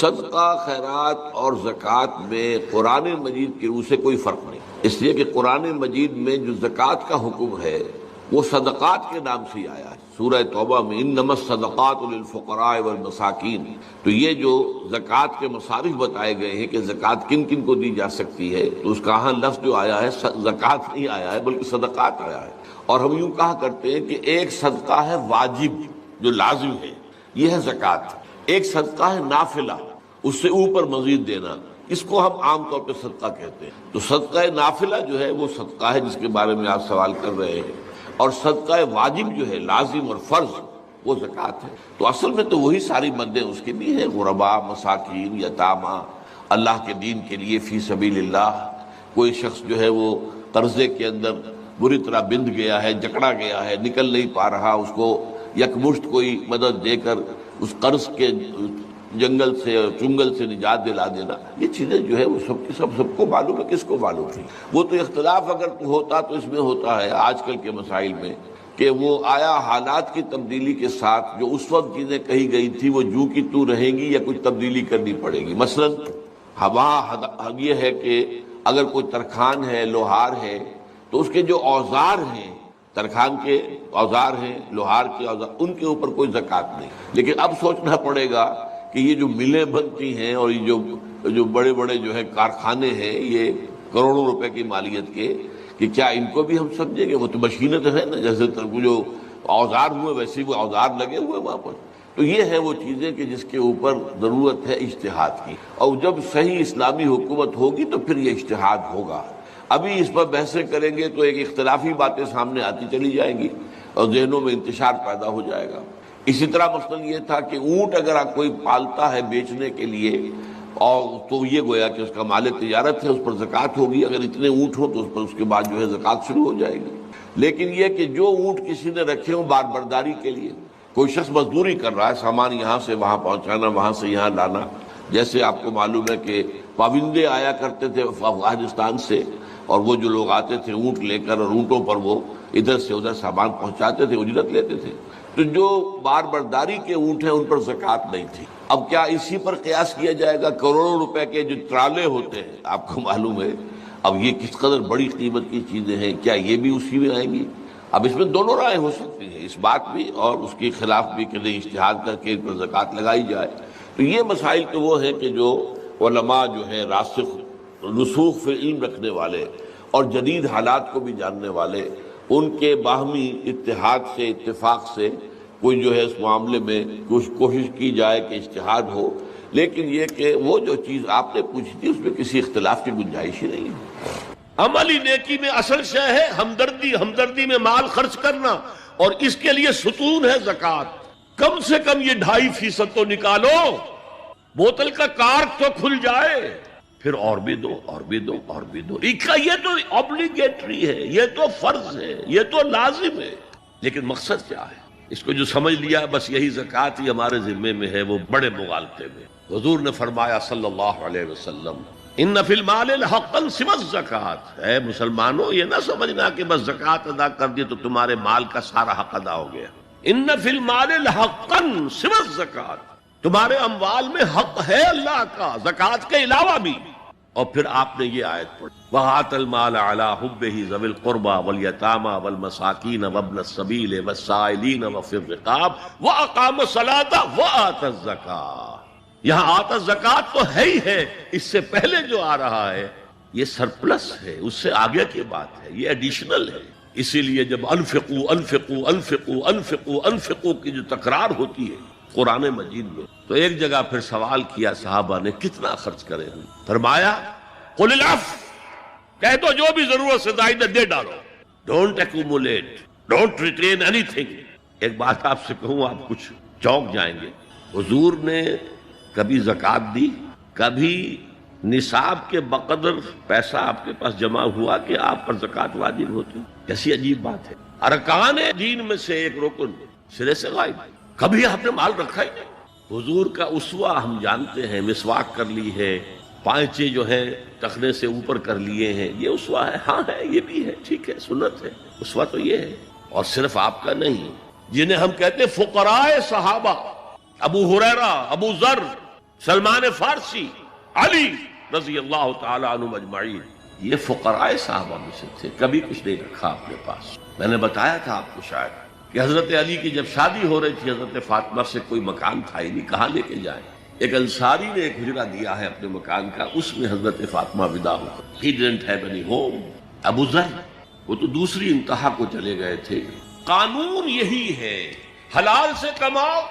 صدقہ خیرات اور زکوٰۃ میں قرآن مجید کی روح سے کوئی فرق نہیں، اس لیے کہ قرآن مجید میں جو زکوٰۃ کا حکم ہے وہ صدقات کے نام سے ہی آیا ہے۔ سورہ توبہ میں انما الصدقات للفقراء والمساکین، تو یہ جو زکوٰۃ کے مصارف بتائے گئے ہیں کہ زکوٰۃ کن کن کو دی جا سکتی ہے، تو اس کا ہاں لفظ جو آیا ہے زکوٰۃ نہیں آیا ہے بلکہ صدقات آیا ہے۔ اور ہم یوں کہا کرتے ہیں کہ ایک صدقہ ہے واجب جو لازم ہے، یہ ہے زکوٰۃ، ایک صدقہ ہے نافلہ، اس سے اوپر مزید دینا، اس کو ہم عام طور پہ صدقہ کہتے ہیں۔ تو صدقہ نافلہ جو ہے وہ صدقہ ہے جس کے بارے میں آپ سوال کر رہے ہیں، اور صدقہ واجب جو ہے لازم اور فرض وہ زکوٰۃ ہے۔ تو اصل میں تو وہی ساری مدیں اس کے لیے ہیں، غرباء، مساکین، یتامہ، اللہ کے دین کے لیے فی سبیل اللہ۔ کوئی شخص جو ہے وہ قرضے کے اندر بری طرح بندھ گیا ہے، جکڑا گیا ہے، نکل نہیں پا رہا، اس کو یکمشت کوئی مدد دے کر اس قرض کے جنگل سے اور چنگل سے نجات دلا دینا، یہ چیزیں جو ہے وہ سب کو معلوم ہے، کس کو معلوم ہے۔ وہ تو اختلاف اگر ہوتا تو اس میں ہوتا ہے آج کل کے مسائل میں کہ وہ آیا حالات کی تبدیلی کے ساتھ جو اس وقت چیزیں کہی گئی تھی وہ جو کی تو رہیں گی یا کچھ تبدیلی کرنی پڑے گی۔ مثلا وہاں یہ ہے کہ اگر کوئی ترکھان ہے، لوہار ہے، تو اس کے جو اوزار ہیں، ترکھان کے اوزار ہیں، لوہار کے اوزار، ان کے اوپر کوئی زکوٰۃ نہیں۔ لیکن اب سوچنا پڑے گا کہ یہ جو ملیں بنتی ہیں اور یہ جو بڑے بڑے جو ہے کارخانے ہیں، یہ کروڑوں روپے کی مالیت کے، کہ کیا ان کو بھی ہم سمجھیں گے؟ وہ تو مشینیں تو ہے نا، جیسے جو اوزار ہوئے ویسے وہ اوزار لگے ہوئے وہاں پر۔ تو یہ ہے وہ چیزیں کہ جس کے اوپر ضرورت ہے اجتہاد کی، اور جب صحیح اسلامی حکومت ہوگی تو پھر یہ اجتہاد ہوگا۔ ابھی اس پر بحثیں کریں گے تو ایک اختلافی باتیں سامنے آتی چلی جائیں گی اور ذہنوں میں انتشار پیدا ہو جائے گا۔ اسی طرح مثلا یہ تھا کہ اونٹ اگر کوئی پالتا ہے بیچنے کے لیے، اور تو یہ گویا کہ اس کا مال تجارت ہے، اس پر زکوٰۃ ہوگی۔ اگر اتنے اونٹ ہو تو اس پر اس کے بعد جو ہے زکوٰۃ شروع ہو جائے گی۔ لیکن یہ کہ جو اونٹ کسی نے رکھے ہوں بار برداری کے لیے، کوئی شخص مزدوری کر رہا ہے، سامان یہاں سے وہاں پہنچانا، وہاں سے یہاں لانا، جیسے آپ کو معلوم ہے کہ پابندے آیا کرتے تھے افغانستان سے، اور وہ جو لوگ آتے تھے اونٹ لے کر، اور اونٹوں پر وہ ادھر سے ادھر سامان پہنچاتے تھے، اجرت لیتے تھے۔ تو جو بار برداری کے اونٹ ہیں ان پر زکوٰۃ نہیں تھی۔ اب کیا اسی پر قیاس کیا جائے گا؟ کروڑوں روپے کے جو ٹرالے ہوتے ہیں، آپ کو معلوم ہے اب یہ کس قدر بڑی قیمت کی چیزیں ہیں، کیا یہ بھی اسی میں آئیں گی؟ اب اس میں دونوں رائے ہو سکتی ہیں، اس بات بھی اور اس کے خلاف بھی، کہ اجتہاد کر کے ان پر زکوٰۃ لگائی جائے۔ تو یہ مسائل تو وہ ہیں کہ جو علماء جو ہیں راسخ رسوخ فی علم رکھنے والے اور جدید حالات کو بھی جاننے والے، ان کے باہمی اتحاد سے، اتفاق سے کوئی جو ہے اس معاملے میں کوشش کی جائے کہ اجتہاد ہو۔ لیکن یہ کہ وہ جو چیز آپ نے پوچھی تھی اس میں کسی اختلاف کی گنجائش ہی نہیں ہے۔ عملی نیکی میں اصل شے ہے ہمدردی، ہمدردی میں مال خرچ کرنا، اور اس کے لیے ستون ہے زکوٰۃ۔ کم سے کم یہ 2.5% تو نکالو، بوتل کا کارک تو کھل جائے، پھر اور بھی دو، اور بھی دو، اور بھی دو۔ یہ تو اوبلیگیٹری ہے، یہ تو فرض ہے، یہ تو لازم ہے۔ لیکن مقصد کیا ہے؟ اس کو جو سمجھ لیا بس یہی زکوٰۃ ہی ہمارے ذمے میں ہے، وہ بڑے مغالطے میں۔ حضور نے فرمایا صلی اللہ علیہ وسلم، ان فی المال حقا سوی الزکوٰۃ، اے مسلمانوں یہ نہ سمجھنا کہ بس زکوٰۃ ادا کر دی تو تمہارے مال کا سارا حق ادا ہو گیا۔ ان فی المال حقا سوی الزکوٰۃ، تمہارے اموال میں حق ہے اللہ کا، زکوٰۃ کے علاوہ بھی۔ اور پھر آپ نے یہ آیت پڑھی، وَآتَى الْمَالَ عَلَىٰ حُبِّهِ ذَوِي الْقُرْبَىٰ وَالْيَتَامَىٰ وَالْمَسَاكِينَ وَابْنَ السَّبِيلِ وَالسَّائِلِينَ وَفِي الرِّقَابِ وَأَقَامَ الصَّلَاةَ وَآتَى الزَّكَاةَ۔ یہاں آتا زکوٰۃ تو ہے ہی ہے، اس سے پہلے جو آ رہا ہے یہ سرپلس ہے، اس سے آگے کی بات ہے، یہ ایڈیشنل ہے۔ اسی لیے جب انفقوا انفقوا انفقوا انفقوا انفقوا کی جو تکرار ہوتی ہے قرآن مجید میں، تو ایک جگہ پھر سوال کیا صحابہ نے کتنا خرچ کرے ہیں؟ فرمایا قل العفو، کہہ دو جو بھی ضرورت سے زائد دے ڈالو، don't accumulate, don't retain any thing. ایک بات آپ سے کہوں، آپ کچھ چونک جائیں گے، حضور نے کبھی زکوٰۃ دی، کبھی نصاب کے بقدر پیسہ آپ کے پاس جمع ہوا کہ آپ پر زکوٰۃ واجب ہوتی؟ کیسی عجیب بات ہے۔ ارکان دین میں سے ایک رکن سرے سے غائب، کبھی آپ نے مال رکھا ہی نہیں۔ حضور کا اسوہ ہم جانتے ہیں، مسواک کر لی ہے، پائچے جو ہیں ٹخنے سے اوپر کر لیے ہیں، یہ اسوہ ہے؟ ہاں ہے، یہ بھی ہے، ٹھیک ہے، سنت ہے، اسوہ تو یہ ہے۔ اور صرف آپ کا نہیں، جنہیں ہم کہتے ہیں فقراء صحابہ، ابو ہریرہ، ابو ذر، سلمان فارسی، علی رضی اللہ تعالی عنہ اجمعین، یہ فقراء صحابہ میں سے تھے، کبھی کچھ نہیں رکھا اپنے پاس۔ میں نے بتایا تھا آپ کو شاید کہ حضرت علی کی جب شادی ہو رہی تھی حضرت فاطمہ سے، کوئی مکان تھا ہی نہیں، کہاں لے کے جائیں؟ ایک انصاری نے ایک حجرہ دیا ہے اپنے مکان کا، اس میں حضرت فاطمہ ودا ہو کر، he didn't have any home. Abu Zar وہ تو دوسری انتہا کو چلے گئے تھے۔ قانون یہی ہے، حلال سے کماؤ،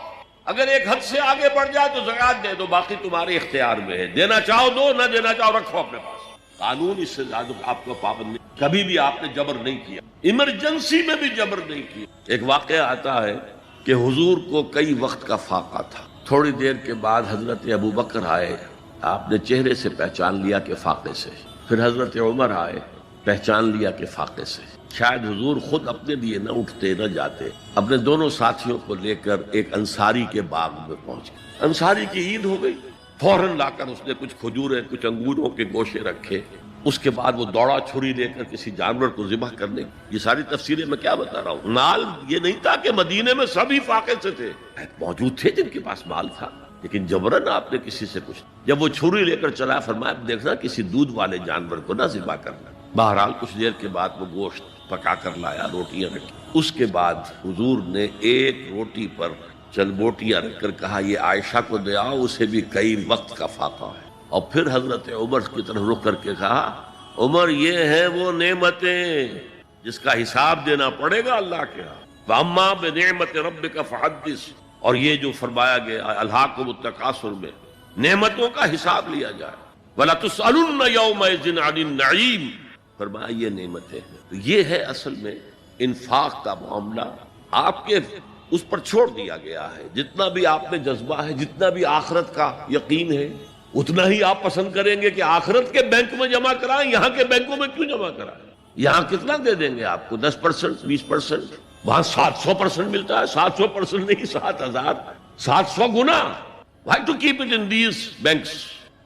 اگر ایک حد سے آگے بڑھ جائے تو زکات دے دو، باقی تمہارے اختیار میں ہے، دینا چاہو دو، نہ دینا چاہو رکھو اپنے پاس۔ قانون اس سے زیادہ آپ کو پابند نہیں، کبھی بھی آپ نے جبر نہیں کیا، ایمرجنسی میں بھی جبر نہیں کیا۔ ایک واقعہ آتا ہے کہ حضور کو کئی وقت کا فاقہ تھا، تھوڑی دیر کے بعد حضرت ابو بکر آئے، آپ نے چہرے سے پہچان لیا کہ فاقے سے، پھر حضرت عمر آئے، پہچان لیا کہ فاقے سے۔ شاید حضور خود اپنے لیے نہ اٹھتے نہ جاتے، اپنے دونوں ساتھیوں کو لے کر ایک انصاری کے باغ میں پہنچ گئے۔ انصاری کی عید ہو گئی، فوراً لا کر اس نے کچھ کھجوریں کچھ انگوروں کے گوشے رکھے، اس کے بعد وہ دوڑا چھری لے کر کسی جانور کو ذبح کرنے۔ یہ ساری تفصیلیں میں کیا بتا رہا ہوں، مال یہ نہیں تھا کہ مدینے میں سبھی فاقے سے تھے، موجود تھے جن کے پاس مال تھا، لیکن جبرن آپ نے کسی سے کچھ۔ جب وہ چھری لے کر چلا، فرمایا دیکھنا کسی دودھ والے جانور کو نہ ذبح کرنا۔ بہرحال کچھ دیر کے بعد وہ گوشت پکا کر لایا، روٹیاں رکھی، اس کے بعد حضور نے ایک روٹی پر چند بوٹیاں رکھ کر کہا یہ عائشہ کو دے آؤ، اسے بھی کئی وقت کا فاقہ ہے۔ اور پھر حضرت عمر کی طرف رخ کر کے کہا عمر یہ ہیں وہ نعمتیں جس کا حساب دینا پڑے گا اللہ کے ہاں، فَأَمَّا بِنِعْمَةِ رَبِّكَ فَحَدِّثْ، اور یہ جو فرمایا گیا الہاکم التکاثر میں نعمتوں کا حساب لیا جائے، وَلَا تُسْأَلُنَّ يَوْمَئِذٍ عَنِ النَّعِيمِ، فرمایا یہ نعمتیں ہیں۔ تو یہ ہے اصل میں انفاق کا معاملہ، آپ کے اس پر چھوڑ دیا گیا ہے۔ جتنا بھی آپ میں جذبہ ہے، جتنا بھی آخرت کا یقین ہے، اتنا ہی آپ پسند کریں گے کہ آخرت کے بینک میں جمع کرائیں، یہاں کے بینکوں میں کیوں جمع کرائیں؟ یہاں کتنا دے دیں گے آپ کو؟ 10%، 20%، وہاں 700% ملتا ہے، 700% نہیں، 7000، 700 گنا۔ Why to keep it in these banks؟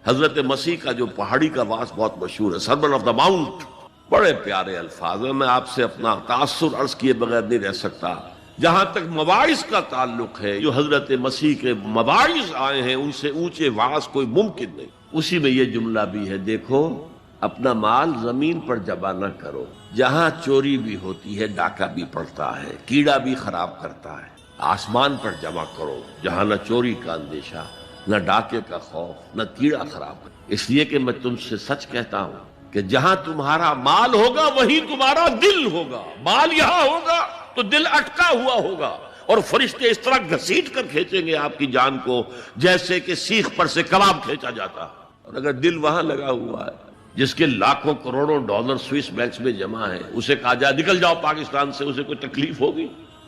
حضرت مسیح کا جو پہاڑی کا واس بہت مشہور ہے، سرمن آف دا ماؤنٹ، بڑے پیارے الفاظ ہیں، میں آپ سے اپنا تاثر عرض کیے بغیر نہیں رہ سکتا۔ جہاں تک مواعظ کا تعلق ہے، جو حضرت مسیح کے مواعظ آئے ہیں ان سے اونچے وعظ کوئی ممکن نہیں۔ اسی میں یہ جملہ بھی ہے، دیکھو اپنا مال زمین پر جمع نہ کرو، جہاں چوری بھی ہوتی ہے ڈاکہ بھی پڑتا ہے، کیڑا بھی خراب کرتا ہے، آسمان پر جمع کرو جہاں نہ چوری کا اندیشہ، نہ ڈاکے کا خوف، نہ کیڑا خراب کرتا۔ اس لیے کہ میں تم سے سچ کہتا ہوں کہ جہاں تمہارا مال ہوگا وہیں تمہارا دل ہوگا۔ مال یہاں ہوگا تو دل اٹکا ہوا ہوگا، اور فرشتے اس طرح گھسیٹ کر کھینچیں گے آپ کی جان کو جیسے کہ سیخ پر سے کباب کھینچا جاتا ہے۔ اور اگر دل وہاں لگا ہوا ہے جس کے لاکھوں کروڑوں ڈالر سوئس بینکس میں جمع ہے، اسے کہا جائے نکل جاؤ پاکستان سے، اسے کوئی تکلیف ہوگی؟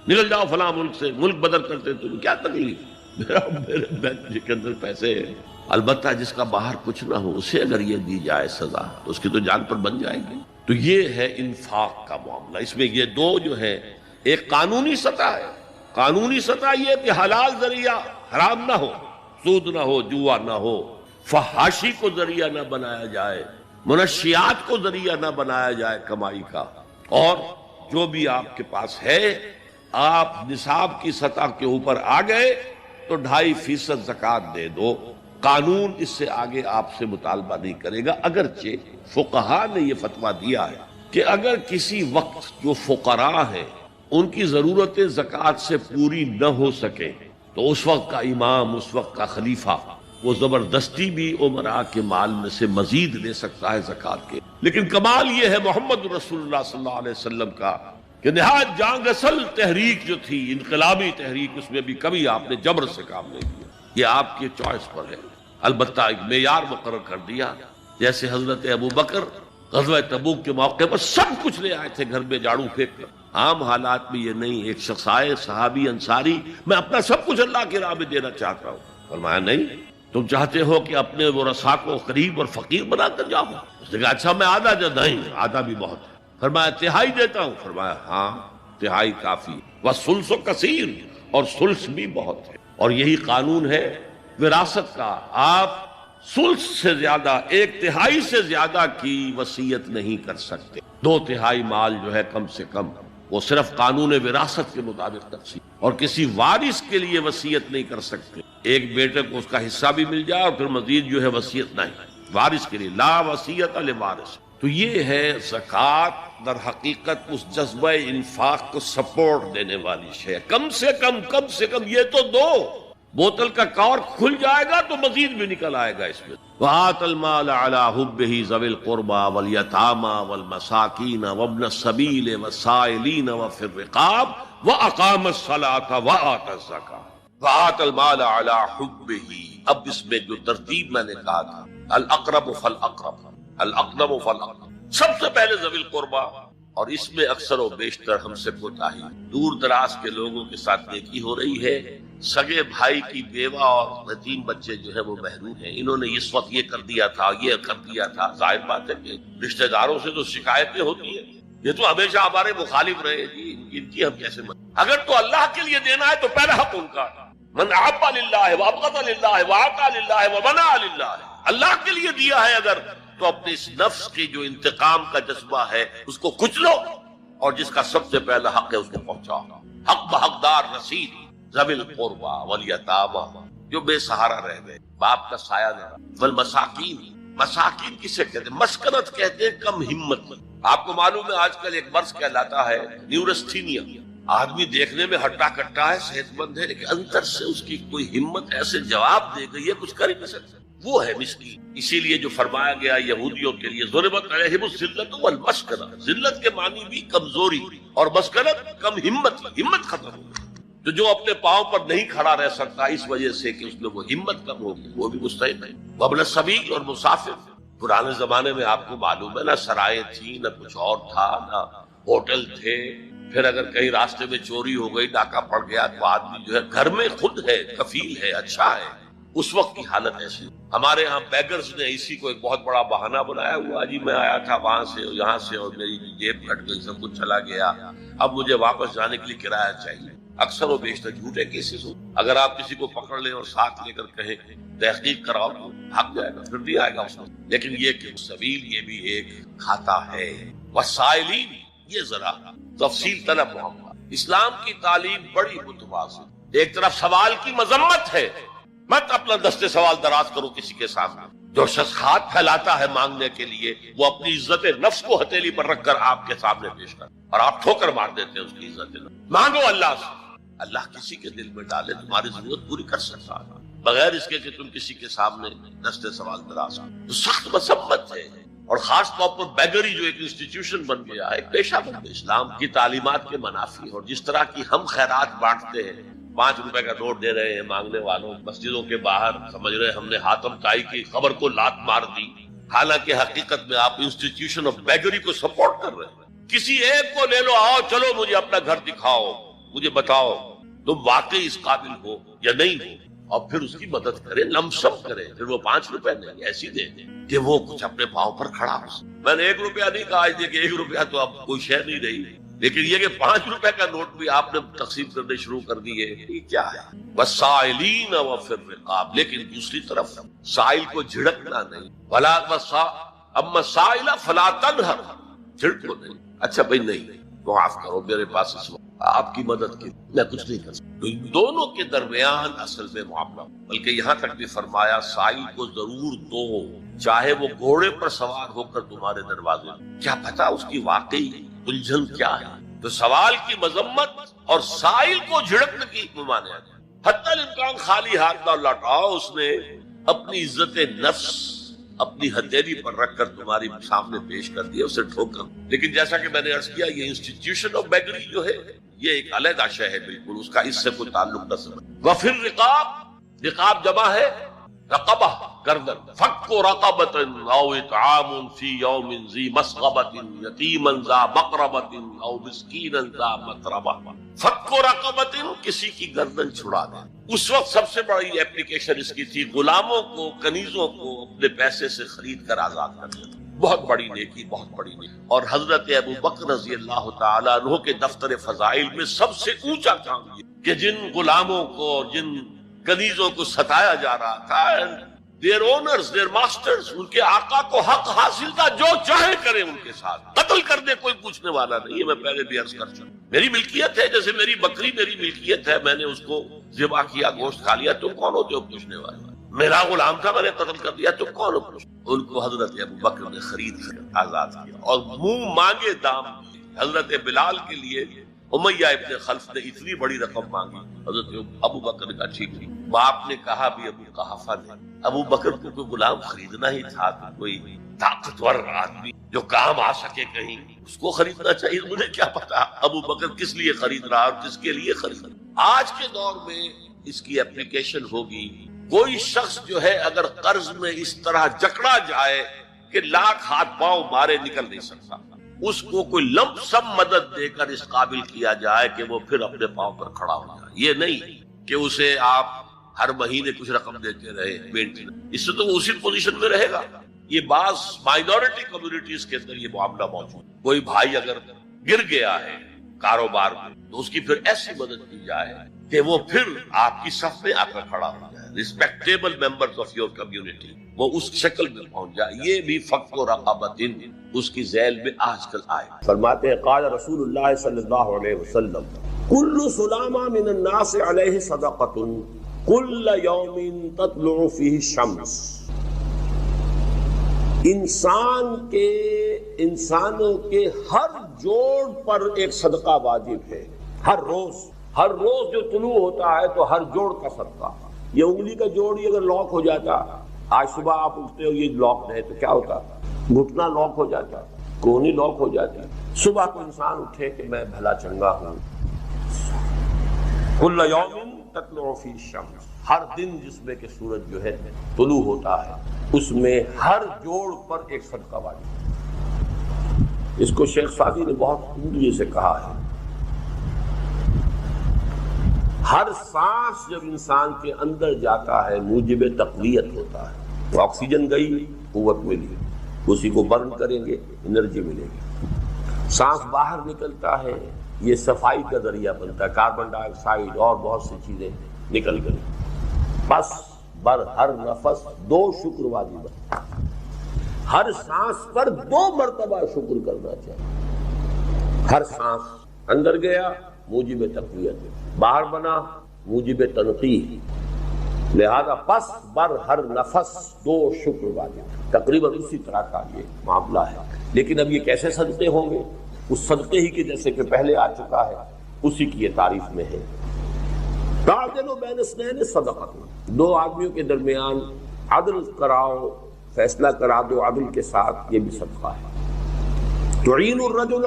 نکل جاؤ فلاں ملک سے، ملک بدل کرتے تمہیں کیا تکلیف؟ میرے بینک کے اندر پیسے ہیں۔ البتہ جس کا باہر کچھ نہ ہو اسے اگر یہ دی جائے سزا تو اس کی تو جان پر بن جائے گی۔ تو یہ ہے انفاق کا معاملہ۔ اس میں یہ دو جو ہے، ایک قانونی سطح ہے، قانونی سطح یہ کہ حلال ذریعہ حرام نہ ہو، سود نہ ہو، جوا نہ ہو، فحاشی کو ذریعہ نہ بنایا جائے، منشیات کو ذریعہ نہ بنایا جائے کمائی کا، اور جو بھی آپ کے پاس ہے آپ نصاب کی سطح کے اوپر آ گئے تو 2.5% زکوٰۃ دے دو۔ قانون اس سے آگے آپ سے مطالبہ نہیں کرے گا، اگرچہ فقہا نے یہ فتویٰ دیا ہے کہ اگر کسی وقت جو فقراء ہیں ان کی ضرورتیں زکوٰۃ سے پوری نہ ہو سکے تو اس وقت کا امام، اس وقت کا خلیفہ وہ زبردستی بھی عمراء کے مال میں سے مزید لے سکتا ہے زکوٰۃ کے۔ لیکن کمال یہ ہے محمد رسول اللہ صلی اللہ علیہ وسلم کا کہ نہایت جان اصل تحریک جو تھی، انقلابی تحریک، اس میں بھی کبھی آپ نے جبر سے کام نہیں کیا۔ یہ آپ کی چوائس پر ہے، البتہ ایک معیار مقرر کر دیا، جیسے حضرت ابو بکر غزوہ تبوک کے موقع پر سب کچھ لے آئے تھے گھر میں جھاڑو پھینک کر۔ عام حالات میں یہ نہیں، ایک شخص آئے صحابی انصاری، میں اپنا سب کچھ اللہ کی راہ میں دینا چاہتا ہوں، فرمایا نہیں، تم چاہتے ہو کہ اپنے ورثاء کو غریب اور فقیر بنا کر جاؤ؟ اس نے کہا اچھا میں آدھا نہیں، آدھا بھی بہت ہے۔ فرمایا تہائی دیتا ہوں؟ فرمایا ہاں تہائی کافی، وَالثُلُثُ کثیر، اور ثلث بھی بہت ہے۔ اور یہی قانون ہے وراثت کا، آپ ثلث سے زیادہ، 1/3 سے زیادہ کی وصیت نہیں کر سکتے۔ 2/3 مال جو ہے کم سے کم وہ صرف قانون وراثت کے مطابق تقسیم، اور کسی وارث کے لیے وصیت نہیں کر سکتے۔ ایک بیٹے کو اس کا حصہ بھی مل جائے اور پھر مزید جو ہے وصیت نہیں وارث کے لیے، لا وصیت لوارث۔ تو یہ ہے زکوٰۃ در حقیقت اس جذبہ انفاق کو سپورٹ دینے والی شے، کم سے کم یہ تو دو، بوتل کا کور کھل جائے گا تو مزید بھی نکل آئے گا اس میں۔ وَآتَ الْمَالَ عَلَىٰ حُبِّهِ ذَوِي الْقُرْبَىٰ وَالْيَتَامَىٰ وَالْمَسَاكِينَ وَابْنَ السَّبِيلِ وَالسَّائِلِينَ وَفِي الرِّقَابِ وَأَقَامَ الصَّلَاةَ وَآتَى الزَّكَاةَ۔ وَآتَ الْمَالَ عَلَىٰ حُبِّهِ، اب اس میں جو ترتیب میں نے کہا تھا، الْأَقْرَبُ فَالْأَقْرَبُ، الْأَقْرَبُ فَالْأَقْرَبُ، سب سے پہلے ذوی القربیٰ، اور اس میں اکثر و بیشتر ہم سے کوتاہی، دور دراز کے لوگوں کے ساتھ نیکی ہو رہی ہے، سگے بھائی کی بیوہ اور یتیم بچے جو ہے وہ محروم ہیں، انہوں نے اس وقت یہ کر دیا تھا، یہ کر دیا تھا۔ ظاہر بات ہے کہ رشتہ داروں سے تو شکایتیں ہوتی ہیں، یہ تو ہمیشہ ہمارے مخالف رہے جی، ان کی ہم کیسے اگر تو اللہ کے لیے دینا ہے تو پہلا حق ان کا، من احب للہ وابغض للہ واعطى للہ ومنع للہ، اللہ کے لیے دیا ہے اگر تو اپنے اس نفس کی جو انتقام کا جذبہ ہے اس کو کچلو، اور جس کا سب سے پہلا حق ہے اس کو پہنچاؤ، حق بحقدار رسید، ذوی القربیٰ والیتامىٰ، جو بے سہارا رہ گئے، باپ کا سایہ نہ رہا، والمساکین، مساکین کسے کہتے ہیں؟ مسکنت کہتے ہیں کم ہمت۔ آپ کو معلوم ہے آج کل ایک مرض کہلاتا ہے نیورستھینیا، آدمی دیکھنے میں ہٹا کٹا ہے، صحت مند ہے، لیکن اندر سے اس کی کوئی ہمت ایسے جواب دے گئی ہے کچھ کر ہی نہیں سکتا، وہ ہے مسکین۔ اسی لیے جو فرمایا گیا یہودیوں کے لیے ضربت علیہم الذلۃ والمسکنہ، ذلت کے معنی بھی کمزوری، اور مسکنت کم ہمت، ہمت ختم ہو گئی۔ تو جو اپنے پاؤں پر نہیں کھڑا رہ سکتا اس وجہ سے کہ اس میں وہ ہمت کم ہوگی، وہ بھی مستحق ہے۔ وابن السبیل، اور مسافر، پرانے زمانے میں آپ کو معلوم ہے نہ سرائے تھی، نہ کچھ اور تھا، نہ ہوٹل تھے، پھر اگر کہیں راستے میں چوری ہو گئی، ڈاکہ پڑ گیا، تو آدمی جو ہے گھر میں خود ہے، کفیل ہے، اچھا ہے۔ اس وقت کی حالت ایسی، ہمارے ہاں بیگرز نے اسی کو ایک بہت بڑا بہانہ بنایا ہوا، جی میں آیا تھا وہاں سے اور یہاں سے اور میری جیب پھٹ گئی، سب کچھ چلا گیا، اب مجھے واپس جانے کے لیے کرایہ چاہیے۔ اکثر و بیشتر جھوٹے کیسز ہو، اگر آپ کسی کو پکڑ لیں اور ساتھ لے کر کہیں تحقیق کراؤ تو بھاگ جائے گا، پھر بھی آئے گا اس میں۔ لیکن یہ کہ سبیل، یہ بھی ایک کھاتا ہے، وسائلین، یہ ذرا تفصیل طلب معاملہ۔ اسلام کی تعلیم بڑی متوازن، ایک طرف سوال کی مذمت ہے، مت اپنا دستے سوال دراز کرو کسی کے سامنے۔ جو شخص ہاتھ پھیلاتا ہے مانگنے کے لیے، وہ اپنی عزت نفس کو ہتھیلی پر رکھ کر آپ کے سامنے پیش کر، اور آپ ٹھوکر مار دیتے ہیں اس کی عزت نفس۔ مانگو اللہ سے، اللہ کسی کے دل میں ڈالے تمہاری ضرورت پوری کر سکتا ہے، بغیر اس کے کہ تم کسی کے سامنے دستے سوال دراز کرو۔ تو سخت مذمت ہے، اور خاص طور پر بیگری جو ایک انسٹیٹیوشن بن گیا ہے، ایک پیشہ بن گیا۔ اسلام کی تعلیمات کے منافی، اور جس طرح کی ہم خیرات بانٹتے ہیں، 5 روپے کا نوٹ دے رہے ہیں مانگنے والوں، مسجدوں کے باہر سمجھ رہے ہم نے حاتم طائی کی خبر کو لات مار دی، حالانکہ حقیقت میں آپ انسٹیٹیوشن آف بیگری کو سپورٹ کر رہے ہیں۔ کسی ایک کو لے لو، آؤ چلو مجھے اپنا گھر دکھاؤ، مجھے بتاؤ تم واقعی اس قابل ہو یا نہیں ہو، اور پھر اس کی مدد کرے، لمسم کرے، پھر وہ 5 روپے نہیں ایسی دے دیں کہ وہ کچھ اپنے پاؤں پر کھڑا ہو۔ میں نے 1 روپیہ نہیں کہا، آج دیکھیں 1 روپیہ تو اب کوئی شے نہیں رہی، لیکن یہ کہ 5 روپے کا نوٹ بھی آپ نے تقسیم کرنے شروع کر دیے، یہ کیا ہے؟ وَالسَّائِلِينَ وَفِي الرِّقَابِ، لیکن دوسری طرف سائل کو جھڑکنا نہیں، وَلَا أَمَّا السَّائِلَ فَلَا تَنْهَرْ، جھڑکو نہیں، اچھا بھائی نہیں معاف کرو، میرے پاس اس وقت آپ کی مدد کی میں کچھ نہیں کر سکتا۔ تو دونوں کے درمیان اصل میں معاملہ، بلکہ یہاں تک بھی فرمایا سائل کو ضرور دو، چاہے وہ گھوڑے پر سوار ہو کر تمہارے دروازے، کیا پتا اس کی واقعی الجھن کیا ہے۔ تو سوال کی مذمت اور سائل کو جھڑکنے کی ممانعت، حتی الامکان خالی ہاتھ نہ لوٹاؤ، اس نے اپنی عزت نفس اپنی ہتھیلی پر رکھ کر تمہاری سامنے پیش کر دیا، اسے ٹھوکر۔ لیکن جیسا کہ میں نے عرض کیا، یہ انسٹیٹیوشن آف بیگری جو ہے یہ ایک علیحدہ شے ہے، بالکل اس کا اس سے کوئی تعلق نہ سمجھ۔ وفی الرقاب، رقاب جمع ہے رقبہ، گردن، فک رقبۃ او اطعام فی یوم ذی مسغبۃ یتیما ذا مقربۃ او مسکینا ذا متربہ۔ فک رقبۃ، کسی کی گردن چھڑا دے۔ اس وقت سب سے بڑی اپلیکیشن اس کی تھی غلاموں کو، کنیزوں کو اپنے پیسے سے خرید کر آزاد کر دیا، بہت بڑی نیکی، بہت بڑی نیکی۔ اور حضرت ابو بکر رضی اللہ تعالیٰ عنہ کے دفتر فضائل میں سب سے اونچا کام یہ کہ جن غلاموں کو، جن کنیزوں کو ستایا جا رہا تھا، their owners, their masters، ان کے آقا کو حق حاصل تھا، جو چاہے کرے ان کے ساتھ، قتل کر دے کوئی پوچھنے والا نہیں، یہ میں پہلے بھی عرض کر چکا۔ میری ملکیت ہے، جیسے میری بکری میری ملکیت ہے، میں نے اس کو ذبح کیا، گوشت کھا لیا، تم کون ہوتے ہو پوچھنے والے؟ میرا غلام تھا، میں نے قتل کر دیا، تم کون ہو پوچھنے؟ ان کو حضرت ابو بکر نے خرید کر آزاد کیا اور منہ مانگے دام دیے۔ حضرت بلال کے لیے امیہ ابن خلف نے اتنی بڑی رقم مانگی، حضرت ابو بکر نے کہا ٹھیک ٹھیک۔ باپ نے کہا بھی ابو قحافہ نے، ابو بکر کو کوئی غلام خریدنا ہی تھا، تو کوئی طاقتور آدمی جو کام آ سکے کہیں اس کو خریدنا چاہیے۔ مجھے کیا پتا ابو بکر کس لیے خرید رہا اور کس کے لیے خرید رہا۔ آج کے دور میں اس کی اپلیکیشن ہوگی، کوئی شخص جو ہے اگر قرض میں اس طرح جکڑا جائے کہ لاکھ ہاتھ پاؤں مارے نکل نہیں سکتا، اس کو کوئی لمپ سم مدد دے کر اس قابل کیا جائے کہ وہ پھر اپنے پاؤں پر کھڑا ہو جائے۔ یہ نہیں کہ اسے آپ ہر مہینے کچھ رقم دیتے رہے مینٹیننس، اس سے تو وہ اسی پوزیشن میں رہے گا۔ یہ بعض مائنورٹی کمیونٹیز کے اندر یہ معاملہ موجود ہے۔ کوئی بھائی اگر گر گیا ہے کاروبار میں تو اس کی پھر ایسی مدد کی جائے کہ وہ پھر آپ کی صف میں آ کر کھڑا ہو جائے، respectable members of your community, وہ اس شکل میں پہنچ جائے۔ یہ بھی فق و رقابت اس کی ذیل میں آج کل آئے۔ فرماتے ہیں قال رسول اللہ صلی اللہ علیہ وسلم کل سلامہ من الناس علیہ صدقۃ کل یوم تطلع فیہ الشمس۔ انسانوں کے ہر جوڑ پر ایک صدقہ واجب ہے، ہر روز جو طلوع ہوتا ہے تو ہر جوڑ کا صدقہ۔ یہ انگلی کا جوڑ ہی اگر لاک ہو جاتا، آج صبح آپ اٹھتے ہو یہ لاک ہے تو کیا ہوتا؟ گھٹنا لاک ہو جاتا، کونی لاک ہو جاتی۔ صبح کو انسان اٹھے کہ میں بھلا چنگا ہوں۔ کل یوم تطلع فیہ الشمس، ہر دن جس میں کہ سورج جو ہے طلوع ہوتا ہے اس میں ہر جوڑ پر ایک صدقہ واجب۔ اس کو شیخ سعدی نے بہت عمدگی سے کہا ہے۔ ہر سانس جب انسان کے اندر جاتا ہے موجب تقویت ہوتا ہے، آکسیجن گئی قوت ملی، اسی کو برن کریں گے انرجی ملے گی۔ سانس باہر نکلتا ہے یہ صفائی کا ذریعہ بنتا ہے، کاربن ڈائی آکسائڈ اور بہت سی چیزیں نکل گئی۔ بس بر ہر نفس 2 شکر واجب ہے، ہر سانس پر 2 مرتبہ شکر کرنا چاہیے۔ ہر سانس اندر گیا موجب تقویت، باہر بنا موجب تنقیح، لہذا پس بر ہر نفس 2 شکر واجب۔ تقریباً اسی طرح کا یہ معاملہ ہے۔ لیکن اب یہ کیسے صدقے ہوں گے؟ اس صدقے ہی کے جیسے کہ پہلے آ چکا ہے اسی کی یہ تعریف میں ہے۔ تعدل بین اثنین صدقۃ، 2 آدمیوں کے درمیان عدل کراؤ، فیصلہ کرا دو عدل کے ساتھ، یہ بھی صدقہ ہے۔ تعین الرجل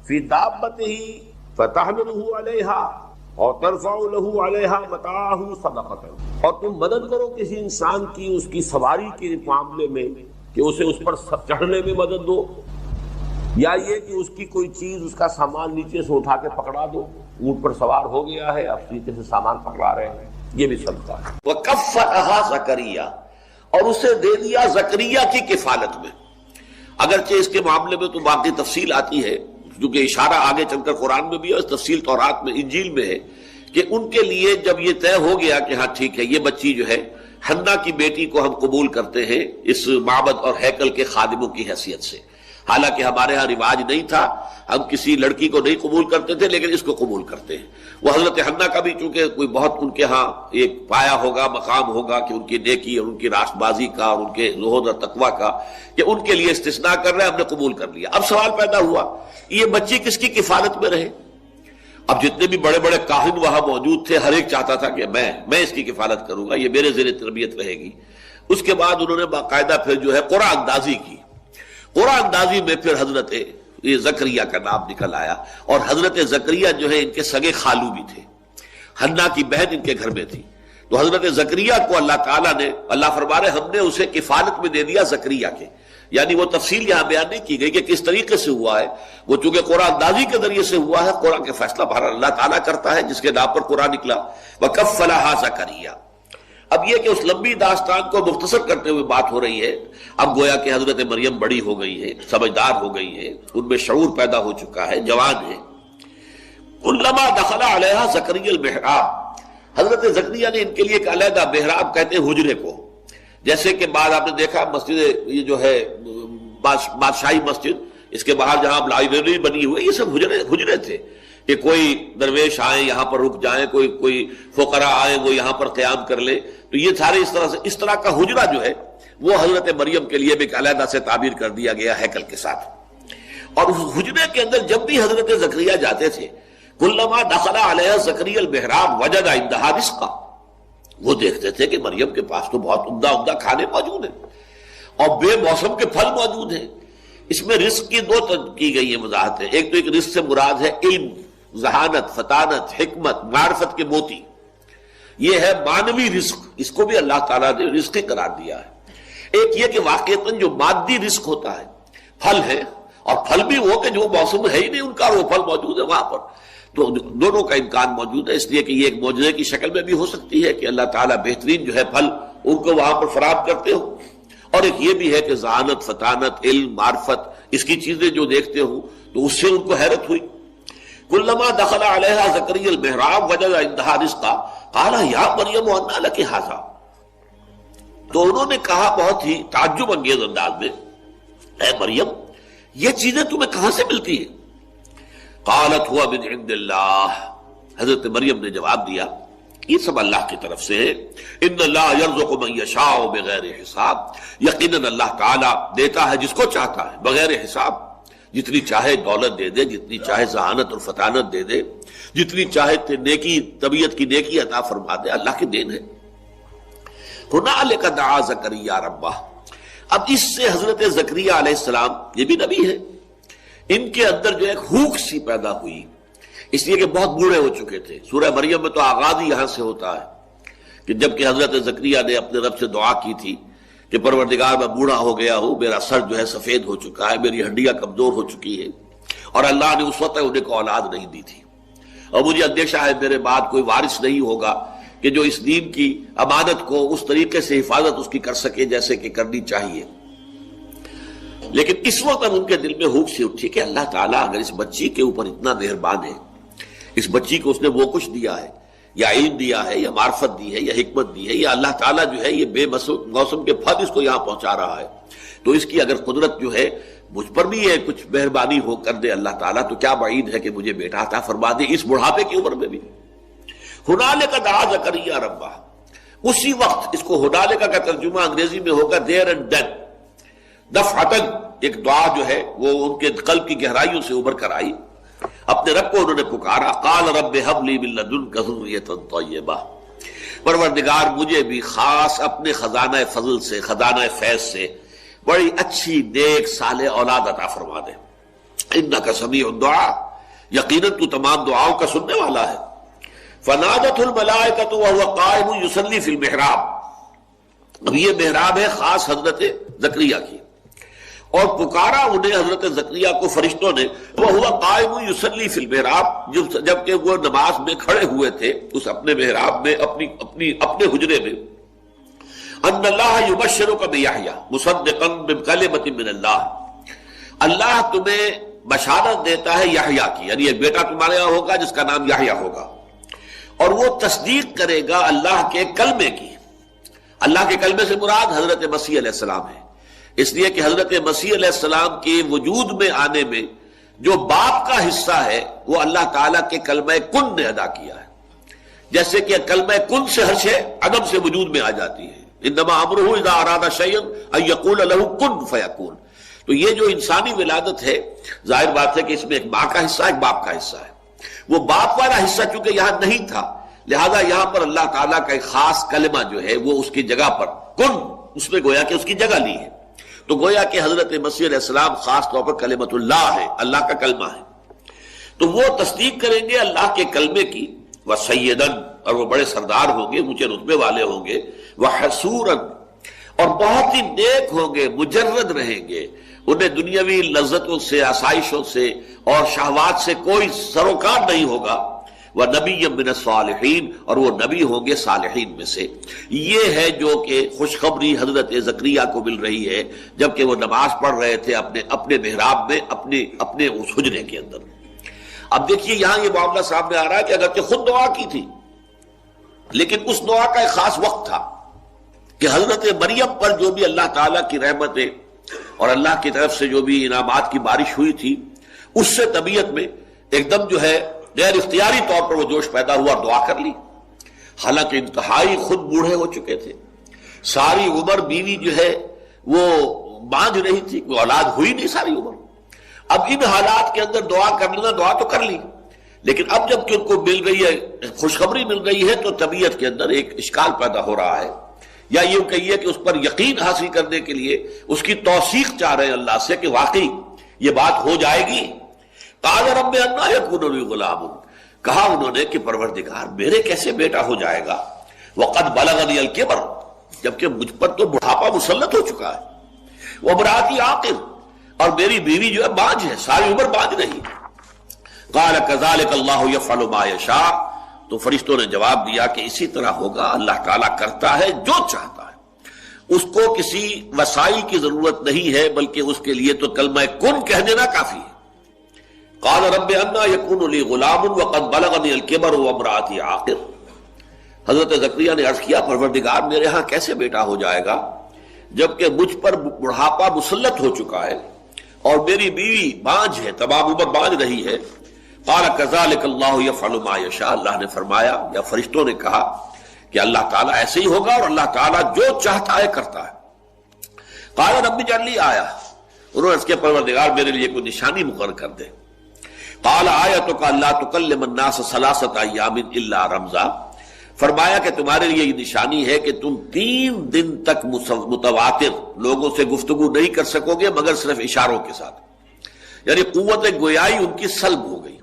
فی دابتہ فتحملہ علیہا اور ترفع لہ علیہا متاعہ صدقۃ، اور تم مدد کرو کسی انسان کی اس کی سواری کے معاملے میں کہ اسے اس پر چڑھنے میں مدد دو، یا یہ کہ اس کی کوئی چیز اس کا سامان نیچے سے اٹھا کے پکڑا دو، اونٹ پر سوار ہو گیا ہے اب نیچے سے سامان پکڑا رہے ہیں، یہ بھی صدقہ ہے۔ وَكَفَّأَهَا زکریا، اور اسے دے دیا زکریا کی کفالت میں۔ اگرچہ اس کے معاملے میں تو باقی تفصیل آتی ہے، کیونکہ اشارہ آگے چل کر قرآن میں بھی ہے، تفصیل تورات میں انجیل میں ہے کہ ان کے لیے جب یہ طے ہو گیا کہ ہاں ٹھیک ہے یہ بچی جو ہے حنا کی بیٹی کو ہم قبول کرتے ہیں اس معبد اور ہیکل کے خادموں کی حیثیت سے، حالانکہ ہمارے ہاں رواج نہیں تھا، ہم کسی لڑکی کو نہیں قبول کرتے تھے لیکن اس کو قبول کرتے ہیں۔ وہ حضرت حنا کا بھی چونکہ کوئی بہت ان کے ہاں ایک پایا ہوگا، مقام ہوگا کہ ان کی نیکی اور ان کی راست بازی کا اور ان کے زہد اور تقویٰ کا، کہ ان کے لیے استثناء کر رہے ہیں، ہم نے قبول کر لیا۔ اب سوال پیدا ہوا یہ بچی کس کی کفالت میں رہے؟ اب جتنے بھی بڑے بڑے کاہن وہاں موجود تھے ہر ایک چاہتا تھا کہ میں اس کی کفالت کروں گا، یہ میرے زیر تربیت رہے گی۔ اس کے بعد انہوں نے باقاعدہ پھر جو ہے قرآن اندازی کی۔ قرآن اندازی میں پھر حضرت یہ زکریا کا نام نکل آیا، اور حضرت زکریا جو ہے ان کے سگے خالو بھی تھے، حنا کی بہن ان کے گھر میں تھی۔ تو حضرت زکریا کو اللہ تعالیٰ نے، اللہ فرما رہے ہم نے اسے کفالت میں دے دیا زکریا کے، یعنی وہ تفصیل یہاں بیان نہیں کی گئی کہ کس طریقے سے ہوا ہے، وہ چونکہ قرآن اندازی کے ذریعے سے ہوا ہے، قرآن کے فیصلہ بہرحال اللہ تعالیٰ کرتا ہے جس کے نام پر قرآن نکلا۔ وَكَفَّلَهَا زکریا۔ اب یہ کہ اس لمبی داستان کو مختصر کرتے ہوئے بات ہو رہی ہے، اب گویا کہ حضرت مریم بڑی ہو گئی ہے، سمجھدار ہو گئی ہے، ان میں شعور پیدا ہو چکا ہے، جوان ہے۔ کلما دخل علیہا زکریا المحراب، حضرت زکریا نے ان کے لیے ایک علیحدہ محراب کہتے ہیں حجرے کو، جیسے کہ بعد آپ نے دیکھا مسجد یہ جو ہے بادشاہی مسجد، اس کے باہر جہاں لائبریری بنی ہوئی، یہ سب حجرے تھے کہ کوئی درویش آئیں یہاں پر رک جائیں، کوئی فقراء آئیں وہ یہاں پر قیام کر لیں. تو یہ سارے اس طرح کا حجرہ جو ہے وہ حضرت مریم کے لیے بھی ایک علیحدہ سے تعبیر کر دیا گیا ہیکل کے ساتھ. اور اس حجرے کے اندر جب بھی حضرت زکریا جاتے تھے، کلما دخل علیہ زکریا المحراب وجد عندها رزقا، وہ دیکھتے تھے کہ مریم کے پاس تو بہت عمدہ کھانے موجود ہیں اور بے موسم کے پھل موجود ہیں. اس میں رزق کی دو کی گئی ہیں وضاحتیں. ایک تو ایک رزق سے مراد ہے علم، ذہانت، فطانت، حکمت، معرفت کے موتی. یہ ہے معنوی رزق، اس کو بھی اللہ تعالیٰ نے رزق قرار دیا ہے. ایک یہ کہ واقعتاً جو مادی رزق ہوتا ہے، پھل ہے، اور پھل بھی وہ کہ جو موسم ہے ہی نہیں ان کا، وہ پھل موجود ہے وہاں پر. تو دونوں کا امکان موجود ہے، اس لیے کہ یہ ایک معجزے کی شکل میں بھی ہو سکتی ہے کہ اللہ تعالیٰ بہترین جو ہے پھل ان کو وہاں پر فراہم کرتے ہو، اور ایک یہ بھی ہے کہ ذہانت، فطانت، علم، معرفت، اس کی چیزیں جو دیکھتے ہو تو اس سے ان کو حیرت ہوئی. کلما دخل علیہا زکریا المحراب وجد عندها رزقا قال یا مریم انا لک ھذا. تو انہوں نے کہا بہت ہی تعجب انگیز انداز میں، اے مریم یہ چیزیں تمہیں کہاں سے ملتی ہیں؟ قالت هو من عند اللہ. حضرت مریم نے جواب دیا یہ سب اللہ کی طرف سے ہے. ان اللہ یرزق من یشاء بغیر حساب، یقیناً اللہ تعالیٰ دیتا ہے جس کو چاہتا ہے بغیر حساب. جتنی چاہے دولت دے دے، جتنی چاہے ذہانت اور فطانت دے دے، جتنی چاہے نیکی، طبیعت کی نیکی عطا فرما دے، اللہ کی دین ہے. ہنالک دعا زکریا ربہ. اب اس سے حضرت زکریا علیہ السلام، یہ بھی نبی ہے، ان کے اندر جو ایک ہوک سی پیدا ہوئی، اس لیے کہ بہت بوڑھے ہو چکے تھے. سورہ مریم میں تو آغاز ہی یہاں سے ہوتا ہے کہ جب کہ حضرت زکریا نے اپنے رب سے دعا کی تھی کہ پروردگار میں بوڑھا ہو گیا ہوں، میرا سر جو ہے سفید ہو چکا ہے، میری ہڈیاں کمزور ہو چکی ہے، اور اللہ نے اس وقت انہیں کو اولاد نہیں دی تھی، اور مجھے اندیشہ ہے میرے بعد کوئی وارث نہیں ہوگا کہ جو اس دین کی امانت کو اس طریقے سے حفاظت اس کی کر سکے جیسے کہ کرنی چاہیے. لیکن اس وقت ان کے دل میں ہوک سی اٹھی کہ اللہ تعالیٰ اگر اس بچی کے اوپر اتنا مہربان ہے، اس بچی کو اس نے وہ کچھ دیا ہے، یا علم دیا ہے، یا معرفت دی ہے، یا حکمت دی ہے، یا اللہ تعالیٰ جو ہے یہ بے موسم کے پھل اس کو یہاں پہنچا رہا ہے، تو اس کی اگر قدرت جو ہے مجھ پر بھی یہ کچھ مہربانی ہو کر دے اللہ تعالیٰ، تو کیا بعید ہے کہ مجھے بیٹا عطا فرما دے اس بڑھاپے کی عمر میں بھی. ہنالک دعا زکریا ربہ. اسی وقت، اس کو ہنالک کا ترجمہ انگریزی میں ہوگا دیر اینڈ دین. دفعتاً ایک دعا جو ہے وہ ان کے قلب کی گہرائیوں سے ابھر کر آئی. اپنے رب کو انہوں نے پکارا. قال رب هب لي من لدنك ذرية طيبة. پروردگار مجھے بھی خاص اپنے خزانہ فضل سے، خزانہ فیض سے بڑی اچھی نیک صالح اولاد عطا فرما دے. انك سمیع الدعاء، یقیناً تو تمام دعاؤں کا سننے والا ہے. فنادته الملائکۃ وهو قائم يصلي في المحراب. اب یہ محراب ہے خاص حضرت زکریا کی، اور پکارا انہیں حضرت زکریا کو فرشتوں نے وهو قائم يصلي في المحراب، جبکہ وہ نماز میں کھڑے ہوئے تھے اس اپنے محراب میں، اپنے حجرے میں. ان اللہ یبشرک بیحییٰ مصدقا بکلمۃ من اللہ. اللہ تمہیں بشارت دیتا ہے یحییٰ کی، یعنی ایک بیٹا تمہارے یہاں ہوگا جس کا نام یحییٰ ہوگا، اور وہ تصدیق کرے گا اللہ کے کلمے کی. اللہ کے کلمے سے مراد حضرت مسیح علیہ السلام ہے، اس لیے کہ حضرت مسیح علیہ السلام کے وجود میں آنے میں جو باپ کا حصہ ہے وہ اللہ تعالیٰ کے کلمہ کن نے ادا کیا ہے. جیسے کہ کلمہ کن سے ہر شے عدم سے وجود میں آ جاتی ہے. انما امرہ اذا اراد شیئا ان یقول له کن فیکون. تو یہ جو انسانی ولادت ہے، ظاہر بات ہے کہ اس میں ایک ماں کا حصہ، ایک باپ کا حصہ ہے. وہ باپ والا حصہ چونکہ یہاں نہیں تھا، لہذا یہاں پر اللہ تعالیٰ کا ایک خاص کلمہ جو ہے وہ اس کی جگہ پر کن، اس نے گویا کہ اس کی جگہ لی ہے. تو گویا کہ حضرت مسیح علیہ السلام خاص طور پر کلمۃ اللہ ہے، اللہ کا کلمہ ہے. تو وہ تصدیق کریں گے اللہ کے کلمے کی. وَسَيِّدًا، اور وہ بڑے سردار ہوں گے، اونچے رتبے والے ہوں گے. وَحَسُورًا، اور بہت ہی نیک ہوں گے، مجرد رہیں گے، انہیں دنیاوی لذتوں سے، آسائشوں سے اور شہوات سے کوئی سروکار نہیں ہوگا. وَنَبِيًّا مِّنَ الصَّالِحِينَ، اور وہ نبی ہوں گے صالحین میں سے. یہ ہے جو کہ خوشخبری حضرت زکریا کو مل رہی ہے جبکہ وہ نماز پڑھ رہے تھے اپنے محراب میں، اپنے اس حجرے کے اندر. اب دیکھیے یہاں یہ معاملہ سامنے آ رہا ہے کہ اگرچہ خود دعا کی تھی لیکن اس دعا کا ایک خاص وقت تھا کہ حضرت مریم پر جو بھی اللہ تعالیٰ کی رحمتیں اور اللہ کی طرف سے جو بھی انعامات کی بارش ہوئی تھی، اس سے طبیعت میں ایک دم جو ہے غیر اختیاری طور پر وہ جوش پیدا ہوا اور دعا کر لی، حالانکہ انتہائی خود بوڑھے ہو چکے تھے، ساری عمر بیوی جو ہے وہ بانجھ رہی تھی، کوئی اولاد ہوئی نہیں ساری عمر۔ اب ان حالات کے اندر دعا کر لینا، دعا تو کر لی، لیکن اب جب کہ ان کو مل رہی ہے، خوشخبری مل رہی ہے، تو طبیعت کے اندر ایک اشکال پیدا ہو رہا ہے، یا یہ کہیے کہ اس پر یقین حاصل کرنے کے لیے اس کی توثیق چاہ رہے ہیں اللہ سے کہ واقعی یہ بات ہو جائے گی۔ قال رب انا یکون لی غلام، کہا انہوں نے کہ پروردگار میرے کیسے بیٹا ہو جائے گا، وقد بلغنی الکبر، جبکہ مجھ پر تو بڑھاپا مسلط ہو چکا ہے، وامراتی عاقر، اور میری بیوی جو ہے بانجھ ہے، ساری عمر بانجھ رہی۔ قال کذالک اللہ یفعل ما یشاء، تو فرشتوں نے جواب دیا کہ اسی طرح ہوگا، اللہ تعالیٰ کرتا ہے جو چاہتا ہے، اس کو کسی وسائل کی ضرورت نہیں ہے، بلکہ اس کے لیے تو کلمہ کن کہہ دینا کافی ہے۔ قال رب انا یکون لی غلام وقد بلغنی الکبر وامراتی عاقر، حضرت زکریا نے عرض کیا پروردگار میرے ہاں کیسے بیٹا ہو جائے گا جبکہ مجھ پر بڑھاپا مسلط ہو چکا ہے اور میری بیوی بانجھ ہے، تمام عمر بانجھ رہی ہے۔ قال کذالک اللہ یفعل ما یشاء، اللہ نے فرمایا یا فرشتوں نے کہا کہ اللہ تعالیٰ ایسے ہی ہوگا اور اللہ تعالیٰ جو چاہتا ہے کرتا ہے۔ قال رب اجعل لی آیہ، انہوں نے اس کے پروردگار میرے لیے کوئی نشانی مقرر کر دے۔ قال آیتک الا تکلم الناس ثلاثۃ ایام الا رمزا، فرمایا کہ تمہارے لیے یہ نشانی ہے کہ تم 3 دن تک متواتر لوگوں سے گفتگو نہیں کر سکو گے مگر صرف اشاروں کے ساتھ، یعنی قوت گویائی ان کی سلب ہو گئی۔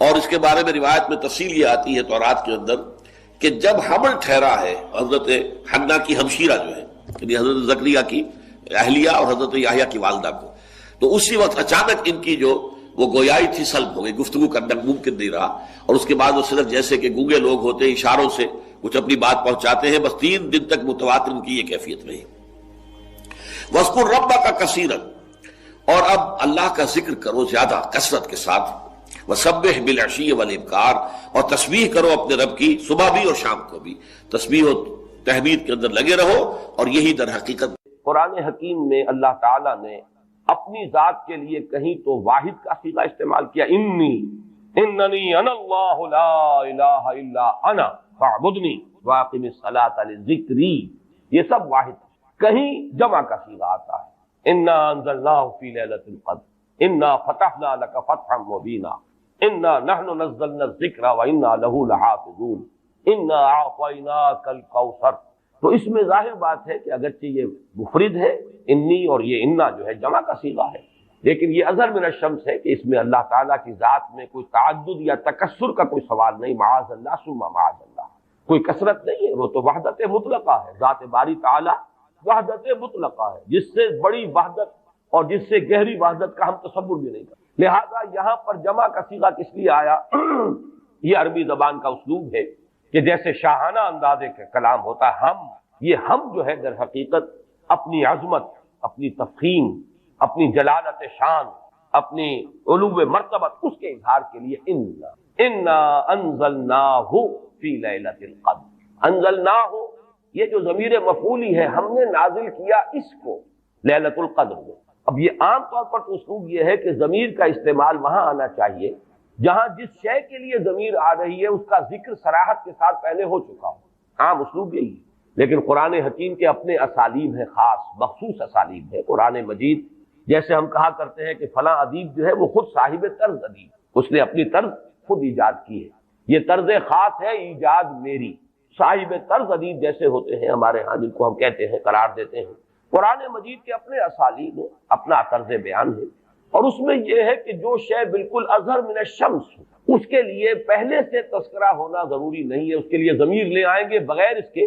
اور اس کے بارے میں روایت میں تفصیل یہ آتی ہے تورات کے اندر کہ جب حمل ٹھہرا ہے حضرت حنا کی ہمشیرہ جو ہے، یعنی حضرت زکریا کی اہلیہ اور حضرت یحییٰ کی والدہ کو، تو اسی وقت اچانک ان کی جو وہ گویائی تھی سلب ہو گئی، گفتگو کرنا ممکن نہیں رہا، اور اس کے بعد وہ صرف جیسے کہ گونگے لوگ ہوتے ہیں اشاروں سے کچھ اپنی بات پہنچاتے ہیں، بس 3 دن تک متواتر ان کی یہ کیفیت رہی۔ وَاذْكُرْ رَبَّكَ كَثِيرًا، اور اب اللہ کا ذکر کرو زیادہ کثرت کے ساتھ، وَسَبِّحْ بِالْعَشِيِّ وَالْإِبْكَارِ، اور تسبیح کرو اپنے رب کی صبح بھی اور شام کو بھی، تسبیح و تحمید کے اندر لگے رہو، اور یہی در حقیقت قرآن حکیم میں اللہ تعالیٰ نے اپنی ذات کے لیے کہیں تو واحد کا صیغہ استعمال کیا، اننی انا اللہ لا الہ الا انا فاعبدنی واقم الصلاۃ لذکری، یہ سب واحد، کہیں جمع کا صیغہ آتا ہے، انا انزلناہ فی لیلۃ القدر، انا فتحنا لک فتحا مبینا، انا نحن نزلنا الذکر وانا لہ لحافظون، انا اعطیناک الکوثر۔ تو اس میں ظاہر بات ہے کہ اگرچہ یہ مفرد ہے انی، اور یہ انا جو ہے جمع کا صیغہ ہے، لیکن یہ اظہر من الشمس ہے کہ اس میں اللہ تعالیٰ کی ذات میں کوئی تعدد یا تکثر کا کوئی سوال نہیں، معاذ اللہ ثم معاذ اللہ، کوئی کثرت نہیں ہے، وہ تو وحدت مطلقہ ہے، ذات باری تعالیٰ وحدت مطلقہ ہے، جس سے بڑی وحدت اور جس سے گہری وحدت کا ہم تصور بھی نہیں کرتے۔ لہذا یہاں پر جمع کا صیغہ کس لیے آیا؟ یہ عربی زبان کا اسلوب ہے کہ جیسے شاہانہ اندازے کا کلام ہوتا ہے، ہم جو ہے در حقیقت اپنی عظمت، اپنی تفخیم، اپنی جلالت شان، اپنی علو مرتبت، اس کے اظہار کے لیے انا انزلناہ فی لیلۃ القدر، انزلناہ، یہ جو ضمیر مفعولی ہے، ہم نے نازل کیا اس کو لیلۃ القدر میں۔ اب یہ عام طور پر تو اسلوب یہ ہے کہ ضمیر کا استعمال وہاں آنا چاہیے جہاں جس شے کے لیے ضمیر آ رہی ہے اس کا ذکر صراحت کے ساتھ پہلے ہو چکا ہو، عام اسلوب یہی ہے۔ لیکن قرآن حکیم کے اپنے اسالیب ہیں، خاص مخصوص اسالیب ہے قرآن مجید، جیسے ہم کہا کرتے ہیں کہ فلاں ادیب جو ہے وہ خود صاحب طرز ادیب، اس نے اپنی طرز خود ایجاد کی ہے، یہ طرز خاص ہے ایجاد میری۔ صاحب طرز ادیب جیسے ہوتے ہیں ہمارے ہاں، جن کو ہم کہتے ہیں، قرار دیتے ہیں، قرآن مجید کے اپنے اسالیب ہیں، اپنا طرز بیان ہے، اور اس میں یہ ہے کہ جو شے بالکل اظہر من الشمس ہو، اس کے لیے پہلے سے تذکرہ ہونا ضروری نہیں ہے، اس کے لیے ضمیر لے آئیں گے بغیر اس کے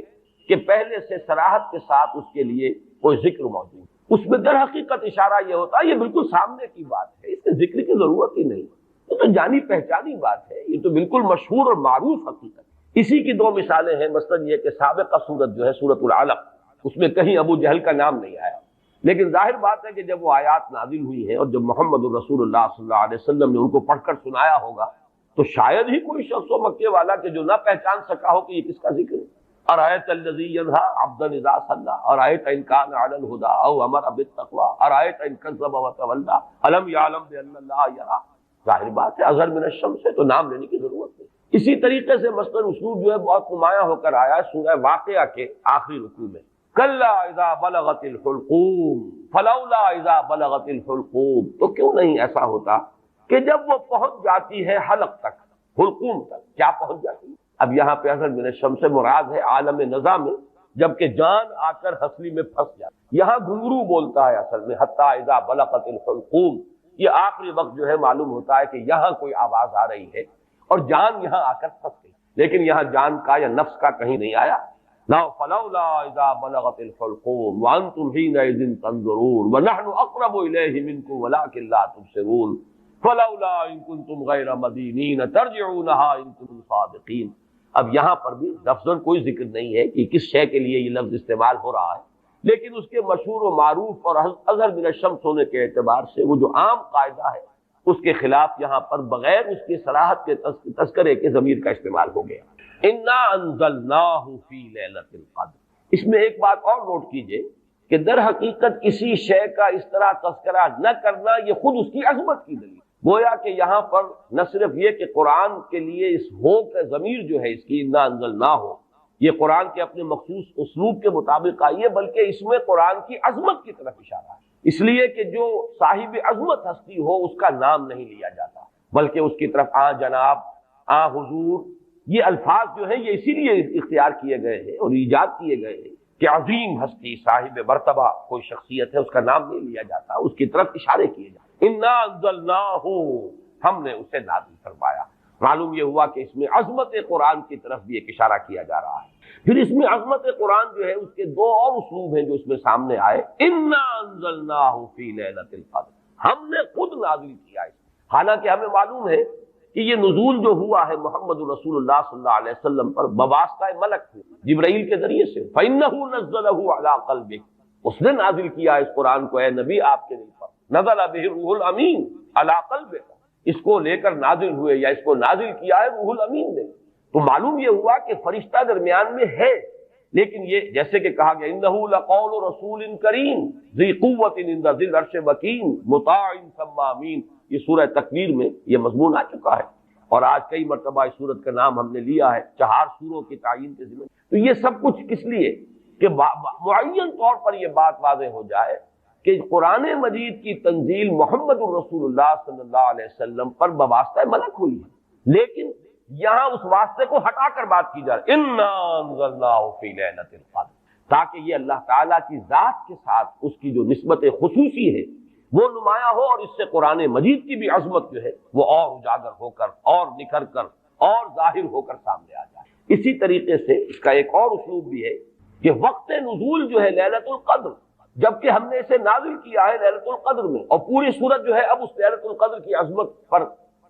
کہ پہلے سے صراحت کے ساتھ اس کے لیے کوئی ذکر موجود، اس میں در حقیقت اشارہ یہ ہوتا ہے یہ بالکل سامنے کی بات ہے، اس کے ذکر کی ضرورت ہی نہیں، یہ تو جانی پہچانی بات ہے، یہ تو بالکل مشہور اور معروف حقیقت ہے۔ اسی کی 2 مثالیں ہیں، مثلا یہ کہ سابقہ سورت جو ہے سورت العلق، اس میں کہیں ابو جہل کا نام نہیں آیا، لیکن ظاہر بات ہے کہ جب وہ آیات نازل ہوئی ہیں اور جب محمد الرسول اللہ صلی اللہ علیہ وسلم نے ان کو پڑھ کر سنایا ہوگا تو شاید ہی کوئی شخص و مکے والا کہ جو نہ پہچان سکا ہو کہ یہ کس کا ذکر ہے۔ ارایت الذی ینہا عبدا اذا صلی، ارایت ان کان علی الہدی او امر بالتقوی، ارایت ان کذب وتولی، الم یعلم بان اللہ یری۔ ظاہر بات ہے اظہر من الشمس ہے تو نام لینے کی ضرورت نہیں۔ اسی طریقے سے مثلاً اسلوب جو ہے بہت نمایاں ہو کر آیا ہے سورہ واقعہ کے آخری رکوع میں، کلا اذا بلغت الحلقوم فلولا اذا بلغت الحلقوم، تو کیوں نہیں ایسا ہوتا کہ جب وہ پہنچ جاتی ہے حلق تک، حلقوم تک، کیا پہنچ جاتی ہے؟ اب یہاں پہ اصل من الشمس سے مراد ہے عالم نزا میں، جبکہ جان آ کر ہنسلی میں پھنس جاتی، یہاں گھنگرو بولتا ہے اصل میں حتی اذا بلغت الحلقوم، یہ آخری وقت جو ہے معلوم ہوتا ہے کہ یہاں کوئی آواز آ رہی ہے اور جان یہاں آ کر پھنس گئی، لیکن یہاں جان کا یا نفس کا کہیں نہیں آیا۔ نا فلولا اذا بلغت الحلقوم وانتم حينئذ تنظرون ونحن اقرب اليه منكم ولكن لا تبصرون فلولا ان كنتم غير مدينين ترجعونها ان كنتم صادقين۔ اب یہاں پر بھی لفظاً کوئی ذکر نہیں ہے کہ کس شے کے لیے یہ لفظ استعمال ہو رہا ہے، لیکن اس کے مشہور و معروف اور اظہر من الشمس ہونے کے اعتبار سے وہ جو عام قاعدہ ہے اس کے خلاف یہاں پر بغیر اس کی صراحت کے تذکرے کے ضمیر کا استعمال ہو گیا۔ انا انزلناہ فی لیلۃ القدر۔ اس میں ایک بات اور نوٹ کیجئے کہ در حقیقت کسی شے کا اس طرح تذکرہ نہ کرنا یہ خود اس کی عظمت کی دلیل، گویا کہ یہاں پر نہ صرف یہ کہ قرآن کے لیے اس ہو کا ضمیر جو ہے اس کی انا انزلناہ ہو، یہ قرآن کے اپنے مخصوص اسلوب کے مطابق آئی ہے، بلکہ اس میں قرآن کی عظمت کی طرف اشارہ ہے، اس لیے کہ جو صاحب عظمت ہستی ہو اس کا نام نہیں لیا جاتا، بلکہ اس کی طرف آ جناب، آ حضور، یہ الفاظ جو ہیں یہ اسی لیے اختیار کیے گئے ہیں اور ایجاد کیے گئے ہیں کہ عظیم ہستی صاحب مرتبہ کوئی شخصیت ہے اس کا نام نہیں لیا جاتا، اس کی طرف اشارے کیے جاتے۔ انا انزلناہ، ہم نے اسے نازل فرمایا۔ معلوم یہ ہوا کہ اس میں عظمت قرآن کی طرف بھی ایک اشارہ کیا جا رہا ہے۔ پھر اس میں عظمت قرآن جو ہے اس کے دو اور اسلوب ہیں جو اس میں سامنے آئے۔ انا انزلناہ فی لیلۃ القدر، ہم نے خود نازل کیا ہے، حالانکہ ہمیں معلوم ہے کہ یہ نزول جو ہوا ہے محمد رسول اللہ صلی اللہ علیہ وسلم پر بواسطہ ملک ہوا، جبرائیل کے ذریعے سے، فإنہ نزلہ علی قلبک، اس نے نازل کیا اس قرآن کو اے نبی آپ کے دل پر، نزل بہ الروح الامین علی قلبک، اس کو لے کر نازل ہوئے یا اس کو نازل کیا ہے روح الامین نے۔ تو معلوم یہ ہوا کہ فرشتہ درمیان میں ہے، لیکن یہ جیسے کہ کہا گیا انہ لقول رسول کریم ذی قوت عند ذی العرش مکین مطاع ثم امین، یہ سورہ تکویر میں یہ مضمون آ چکا ہے، اور آج کئی مرتبہ اس سورت کا نام ہم نے لیا ہے 4 سوروں کی تعین کے ذمن۔ تو یہ سب کچھ کس لیے کہ معین طور پر یہ بات واضح ہو جائے کہ قرآن مجید کی تنزیل محمد الرسول اللہ صلی اللہ علیہ وسلم پر بواسطہ ملک ہوئی ہے، لیکن یہاں اس واسطے کو ہٹا کر بات کی جا رہی ہے انا انزلناہ فی لیلۃ القدر، تاکہ یہ اللہ تعالیٰ کی ذات کے ساتھ اس کی جو نسبت خصوصی ہے وہ نمایاں ہو، اور اس سے قرآن مجید کی بھی عظمت جو ہے وہ اور اجاگر ہو کر اور نکھر کر اور ظاہر ہو کر سامنے آ جائے۔ اسی طریقے سے اس کا ایک اور اسلوب بھی ہے کہ وقت نزول جو ہے لیلۃ القدر، جبکہ ہم نے اسے نازل کیا ہے لیلۃ القدر میں، اور پوری سورت جو ہے اب اس لیلۃ القدر کی عظمت پر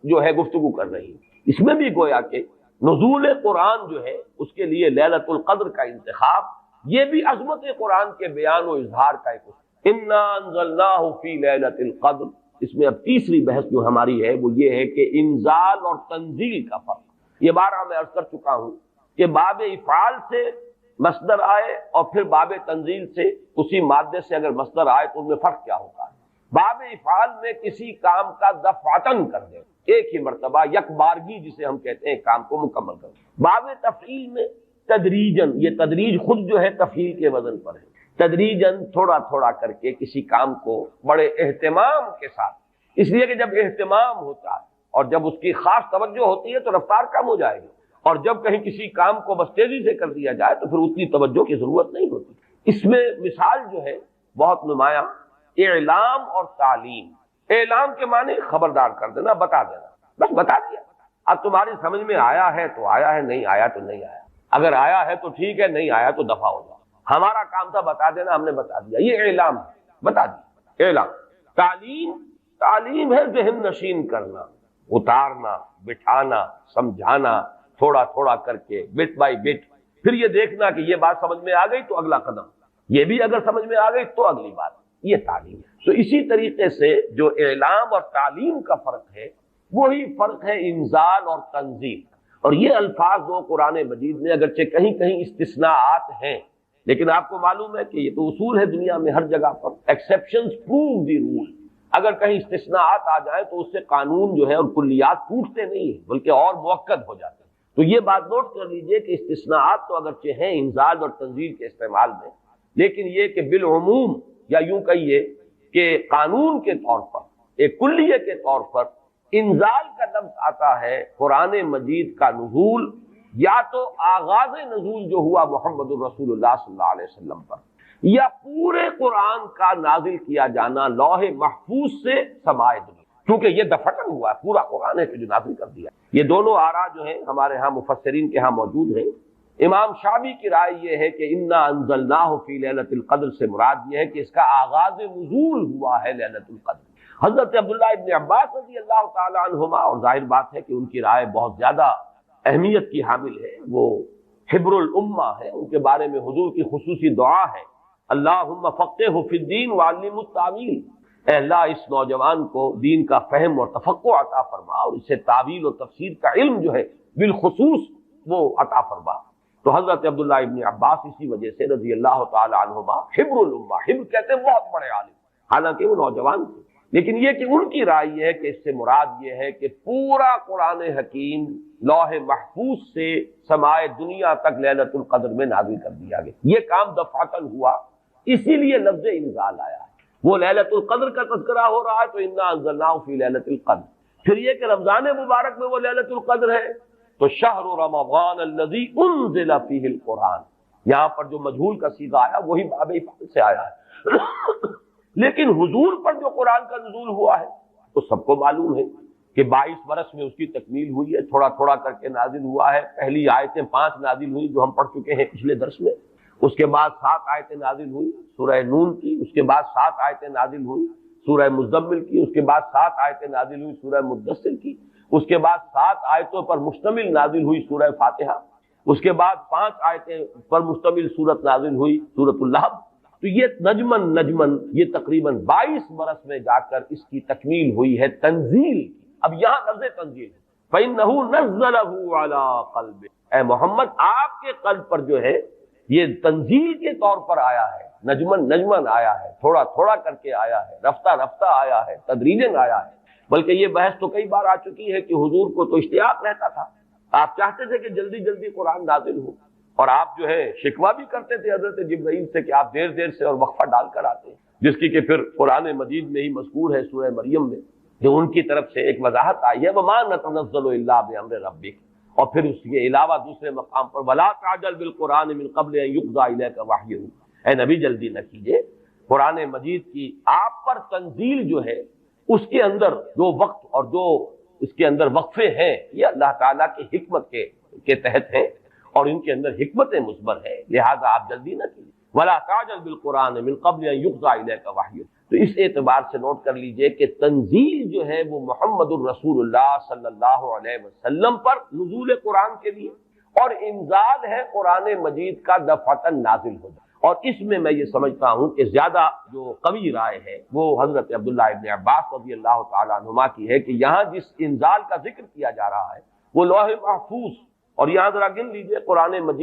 جو ہے گفتگو کر رہی ہے۔ اس میں بھی گویا کہ نزول قرآن جو ہے اس کے لیے لیلۃ القدر کا انتخاب، یہ بھی عظمت قرآن کے بیان و اظہار کا ایک انا انزلناہ فی لیلۃ القدر۔ اس میں اب تیسری بحث جو ہماری ہے وہ یہ ہے کہ انزال اور تنزیل کا فرق۔ یہ بارہ میں عرض کر چکا ہوں کہ باب افعال سے مصدر آئے اور پھر باب تنزیل سے اسی مادے سے اگر مصدر آئے تو ان میں فرق کیا ہوتا ہے۔ باب افعال میں کسی کام کا دفعتاً کر دیں، ایک ہی مرتبہ یک بارگی جسے ہم کہتے ہیں کام کو مکمل کر دیں۔ باب تفعیل میں تدریجاً، یہ تدریج خود جو ہے تفعیل کے وزن پر ہے، تدریجاً تھوڑا تھوڑا کر کے کسی کام کو بڑے اہتمام کے ساتھ، اس لیے کہ جب اہتمام ہوتا ہے اور جب اس کی خاص توجہ ہوتی ہے تو رفتار کم ہو جائے گی، اور جب کہیں کسی کام کو بس تیزی سے کر دیا جائے تو پھر اتنی توجہ کی ضرورت نہیں ہوتی۔ اس میں مثال جو ہے بہت نمایاں اعلام اور تعلیم۔ اعلام کے معنی خبردار کر دینا، بتا دینا، بس بتا دیا، اب تمہاری سمجھ میں آیا ہے تو آیا ہے، نہیں آیا تو نہیں آیا، اگر آیا ہے تو ٹھیک ہے، نہیں آیا تو دفع ہو جاؤ۔ ہمارا کام تھا بتا دینا، ہم نے بتا دیا، یہ اعلام ہے، بتا دیا اعلام۔ تعلیم ہے ذہن نشین کرنا، اتارنا، بٹھانا، سمجھانا، تھوڑا تھوڑا کر کے بٹ بائی بٹ، پھر یہ دیکھنا کہ یہ بات سمجھ میں آ گئی تو اگلا قدم، یہ بھی اگر سمجھ میں آ گئی تو اگلی بات، یہ تعلیم ہے۔ تو اسی طریقے سے جو اعلام اور تعلیم کا فرق ہے وہی فرق ہے انزال اور تنزیل۔ اور یہ الفاظ دو قرآن مجید میں اگرچہ کہیں کہیں استثناءات ہیں، لیکن آپ کو معلوم ہے کہ یہ تو اصول ہے دنیا میں ہر جگہ پر، ایکسیپشنز پروو دی رول۔ اگر کہیں استثناءات آ جائیں تو اس سے قانون جو ہے اور کلیات ٹوٹتے نہیں ہیں بلکہ اور موقت ہو جاتے ہیں۔ تو یہ بات نوٹ کر لیجئے کہ استثناءات تو اگرچہ ہیں انزال اور تنزیل کے استعمال میں، لیکن یہ کہ بالعموم یا یوں کہیے کہ قانون کے طور پر، ایک کلیے کے طور پر انزال کا لفظ آتا ہے قرآن مجید کا نزول یا تو آغاز نزول جو ہوا محمد الرسول اللہ صلی اللہ علیہ وسلم پر، یا پورے قرآن کا نازل کیا جانا لوح محفوظ سے سمائے دنیا، کیونکہ یہ دفعتاً ہوا ہے، پورا قرآن ہے کہ جو نازل کر دیا۔ یہ دونوں آراء جو ہیں ہمارے ہاں مفسرین کے ہاں موجود ہیں۔ امام شابی کی رائے یہ ہے کہ انا انزلناہ فی لیلۃ القدر سے مراد یہ ہے کہ اس کا آغاز نزول ہوا ہے لیلۃ القدر۔ حضرت عبداللہ ابن عباس رضی اللہ تعالی عنہما، اور ظاہر بات ہے کہ ان کی رائے بہت زیادہ اہمیت کی حامل ہے، وہ حبر الامہ ہے، ان کے بارے میں حضور کی خصوصی دعا ہے، اللہم فقہہ فی الدین وعلمہ التاویل، اے اللہ اس نوجوان کو دین کا فہم اور تفقہ عطا فرما اور اسے تعویل و تفسیر کا علم جو ہے بالخصوص وہ عطا فرما۔ تو حضرت عبداللہ ابن عباس اسی وجہ سے رضی اللہ تعالی عنہما حبر الامہ، حبر کہتے ہیں بہت بڑے عالم، حالانکہ وہ نوجوان تھے، لیکن یہ کہ ان کی رائے یہ ہے کہ اس سے مراد یہ ہے کہ پورا قرآن حکیم لوح محفوظ سے سمائے دنیا تک لیلۃ القدر میں نازل کر دیا گیا۔ یہ کام دفعتاً ہوا، اسی لیے لفظ انزال آیا ہے۔ وہ لیلۃ القدر کا تذکرہ ہو رہا ہے تو انا انزلناہ فی لیلۃ القدر، پھر یہ کہ رمضان مبارک میں وہ لیلۃ القدر ہے تو شہر رمضان الذی انزل فیہ القرآن، یہاں پر جو مجہول کا صیغہ آیا وہی باب افعال سے آیا ہے۔ لیکن حضور پر جو قرآن کا نزول ہوا ہے تو سب کو معلوم ہے کہ 22 برس میں اس کی تکمیل ہوئی ہے، تھوڑا تھوڑا کر کے نازل ہوا ہے۔ پہلی آیتیں 5 نازل ہوئی جو ہم پڑھ چکے ہیں پچھلے درس میں، اس کے بعد 7 آیتیں نازل ہوئی سورہ نون کی، اس کے بعد 7 آیتیں نازل ہوئی سورہ مزمل کی، اس کے بعد 7 آیتیں نازل ہوئی سورہ مدثر کی، اس کے بعد 7 آیتوں پر مشتمل نازل ہوئی سورہ فاتحہ، اس کے بعد 5 آیتیں پر مشتمل سورت نازل ہوئی سورۃ اللہب۔ تو یہ نجمن یہ تقریباً 22 برس میں جا کر اس کی تکمیل ہوئی ہے تنزیل۔ اب یہاں لفظ تنزیل فَإِنَّهُ نَزَّلَهُ عَلَىٰ قَلْبِكَ، اے محمد آپ کے قلب پر جو ہے یہ تنزیل کے طور پر آیا ہے، نجمن آیا ہے، تھوڑا تھوڑا کر کے آیا ہے، رفتہ رفتہ آیا ہے، تدریجاً آیا ہے۔ بلکہ یہ بحث تو کئی بار آ چکی ہے کہ حضور کو تو اشتیاق رہتا تھا، آپ چاہتے تھے کہ جلدی جلدی قرآن نازل ہو، اور آپ جو ہے شکوہ بھی کرتے تھے حضرت جبرائیل سے کہ آپ دیر دیر سے اور وقفہ ڈال کر آتے ہیں، جس کی کہ پھر قرآن مجید میں ہی مذکور ہے سورہ مریم میں، جو ان کی طرف سے ایک وضاحت آئی ہے وَمَا نَتَنَزَّلُ إِلَّا بِأَمْرِ رَبِّكَ، اور پھر اس کے علاوہ دوسرے مقام پر وَلَا تَعْجَلْ بِالْقُرْآنِ مِن قَبْلِ أَن يُقْضَىٰ إِلَيْكَ وَحْيُهُ، اے نبی جلدی نہ کیجیے، قرآن مجید کی آپ پر تنزیل جو ہے اس کے اندر جو وقت اور جو اس کے اندر وقفے ہیں یہ اللہ تعالیٰ کی حکمت کے تحت ہیں، اور ان کے اندر حکمت مثمر ہے، لہذا آپ جلدی نہ کیجیے۔ وَلَا تَعْجَلْ بِالْقُرْآنِ مِن قَبْلِ أَن يُقْضَىٰ إِلَيْكَ وَحْيُهُ، تو اس اعتبار سے نوٹ کر لیجئے کہ تنزیل جو ہے وہ محمد الرسول اللہ صلی اللہ علیہ وسلم پر نزول قرآن کے لیے، اور انزال ہے قرآن مجید کا دفعتاً نازل ہو جائے۔ اور اس میں یہ سمجھتا ہوں کہ زیادہ جو قوی رائے ہے وہ حضرت عبداللہ ابن عباس رضی اللہ تعالی عنہما کی ہے کہ یہاں جس انزال کا ذکر کیا جا رہا ہے وہ لوح محفوظ، اور یہاں ذرا گن لیجئے قرآن مجید